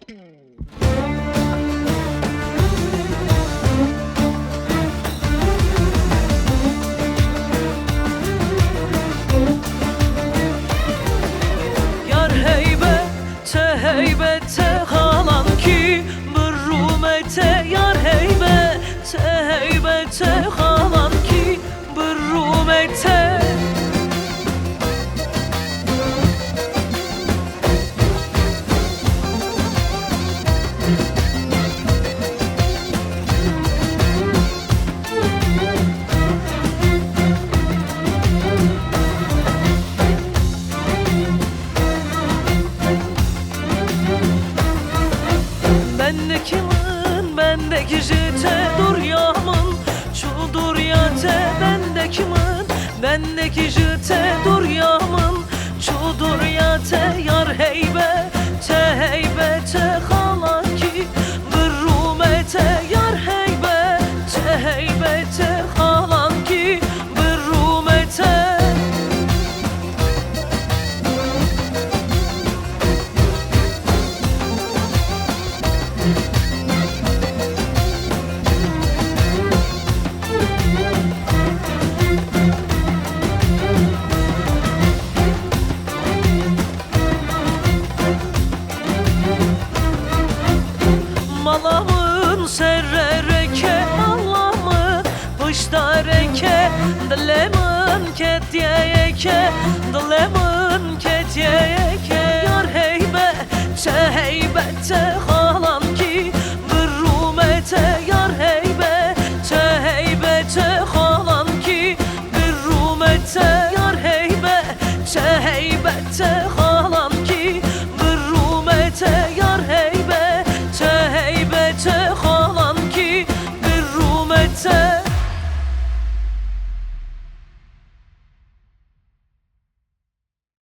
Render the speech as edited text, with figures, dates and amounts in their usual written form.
Yar heybete halan ki bürrumete, yar heybete halan ki bürrumete. Bendeki jite dur yamın çudur yate, bendeki jite dur yamın çudur yate. Yar heybete halan ki bürrumete, yar heybete halan ki bürrumete. Malamın serrereke, malamın pıştareke, dilemin ketyeyeke, dilemin ketyeyeke. Yar heybete halan ki bürrumete, yar heybete halan ki bürrumete, yar heybete halan ki bürrumete, yar heybete